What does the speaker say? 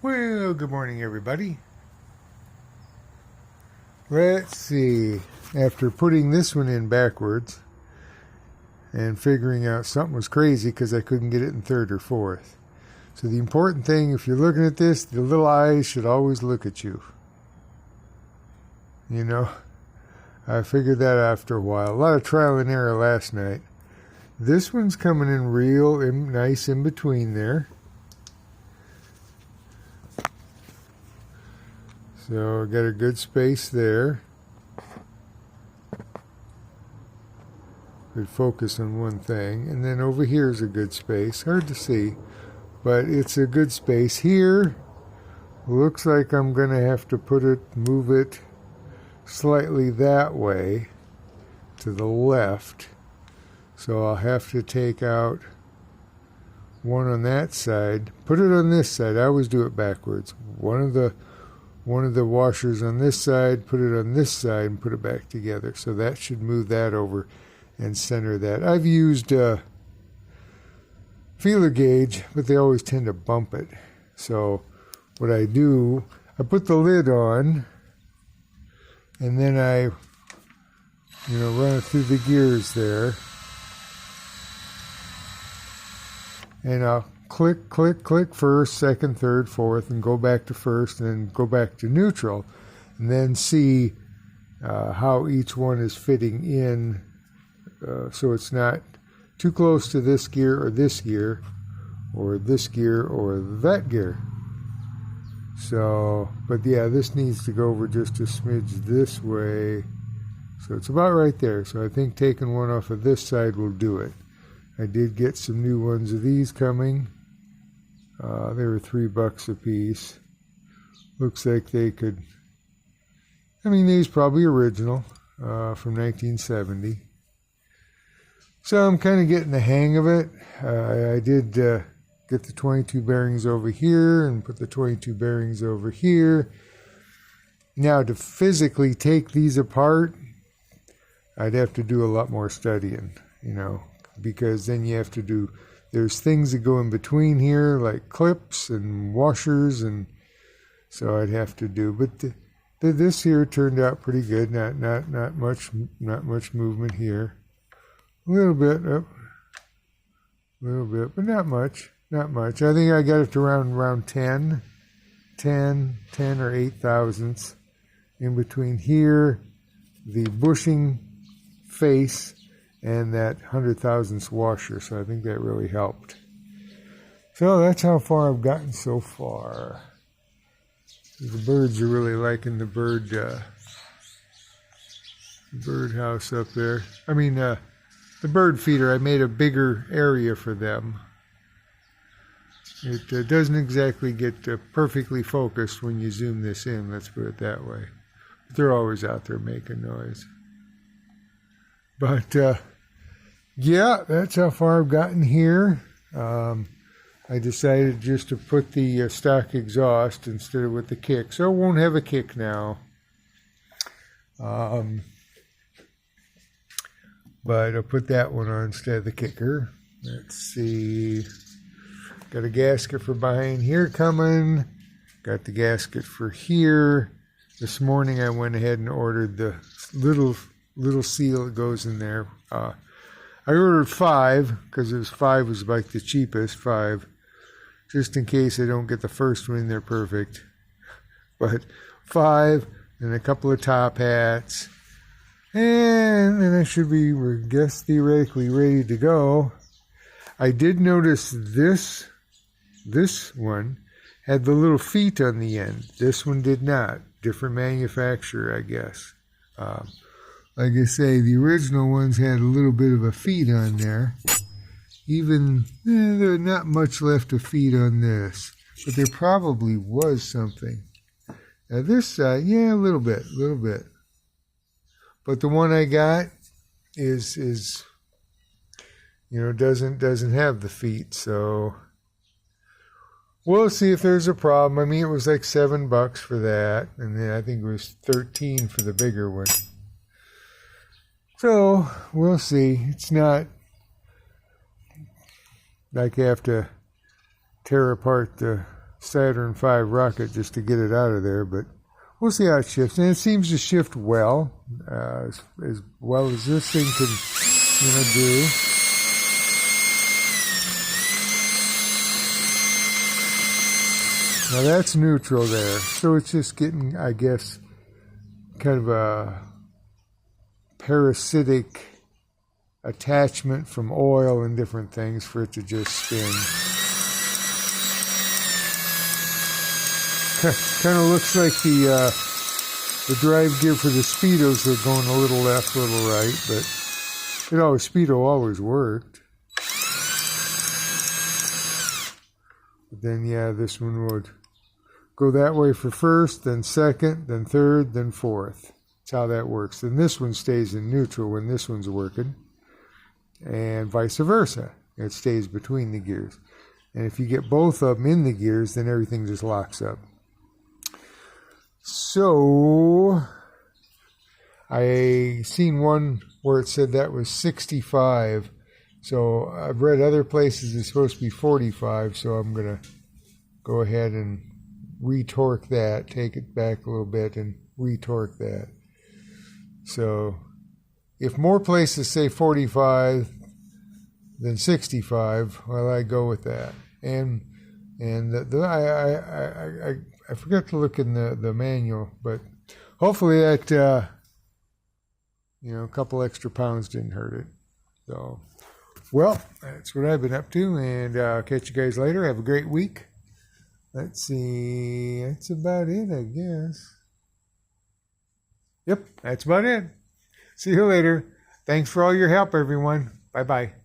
Well, good morning, everybody. Let's see. After putting this one in backwards and figuring out something was crazy because I couldn't get it in third or fourth. So the important thing, if you're looking at this, the little eyes should always look at you. You know, I figured that after a while. A lot of trial and error last night. This one's coming in real nice in between there. So I got a good space there. Good focus on one thing. And then over here is a good space. Hard to see, but it's a good space. Here, looks like I'm going to have to move it slightly that way to the left. So I'll have to take out one on that side. Put it on this side. I always do it backwards. One of the washers on this side, put it on this side, and put it back together. So that should move that over and center that. I've used feeler gauge, but they always tend to bump it. So what I do, I put the lid on, and then I run it through the gears there. And I'll click, click, click first, second, third, fourth, and go back to first, and then go back to neutral, and then see how each one is fitting in, so it's not too close to this gear or this gear, or this gear or that gear. So, but yeah, this needs to go over just a smidge this way, so it's about right there. So I think taking one off of this side will do it. I did get some new ones of these coming. They were $3 a piece. Looks like they could, these probably original, from 1970. So I'm kind of getting the hang of it. I did get the 22 bearings over here and put the 22 bearings over here. Now to physically take these apart, I'd have to do a lot more studying, because then you have to do, there's things that go in between here, like clips and washers, and so I'd have to do, but this here turned out pretty good. Not much movement here. A little bit, but not much. I think I got it to around 10 or 8 thousandths in between here, the bushing face, and that 100 thousandths washer, so I think that really helped. So that's how far I've gotten so far. The birds are really liking the bird house up there. The bird feeder, I made a bigger area for them. It doesn't exactly get perfectly focused when you zoom this in, let's put it that way. But they're always out there making noise. But yeah, that's how far I've gotten here. I decided just to put the stock exhaust instead of with the kick, so it won't have a kick now. But I'll put that one on instead of the kicker. Let's see. Got a gasket for behind here coming. Got the gasket for here. This morning I went ahead and ordered the little seal that goes in there. I ordered 5 because 5 was like the cheapest, 5, just in case I don't get the first one in there perfect. But 5 and a couple of top hats, and then I should be, I guess, theoretically ready to go. I did notice this one had the little feet on the end. This one did not. Different manufacturer, I guess. Like I say, the original ones had a little bit of a feet on there. Even, there's not much left of feet on this. But there probably was something. Now this side, yeah, a little bit. But the one I got is doesn't have the feet, so we'll see if there's a problem. It was like $7 for that, and then I think it was $13 for the bigger one. So we'll see. It's not like I have to tear apart the Saturn V rocket just to get it out of there, but we'll see how it shifts. And it seems to shift well, as well as this thing can, do. Now that's neutral there, so it's just getting, I guess, kind of a parasitic attachment from oil and different things for it to just spin. Kind of looks like the drive gear for the Speedos are going a little left, a little right, but Speedo always worked. But then, yeah, this one would go that way for first, then second, then third, then fourth. That's how that works. Then this one stays in neutral when this one's working, and vice versa. It stays between the gears. And if you get both of them in the gears, then everything just locks up. So, I seen one where it said that was 65. So, I've read other places it's supposed to be 45, so I'm going to go ahead and retorque that, take it back a little bit and retorque that. So, if more places say 45 than 65, well, I go with that. And I forgot to look in the manual, but hopefully that a couple extra pounds didn't hurt it. So, well, that's what I've been up to, and I'll catch you guys later. Have a great week. Let's see, that's about it, I guess. Yep, that's about it. See you later. Thanks for all your help, everyone. Bye-bye.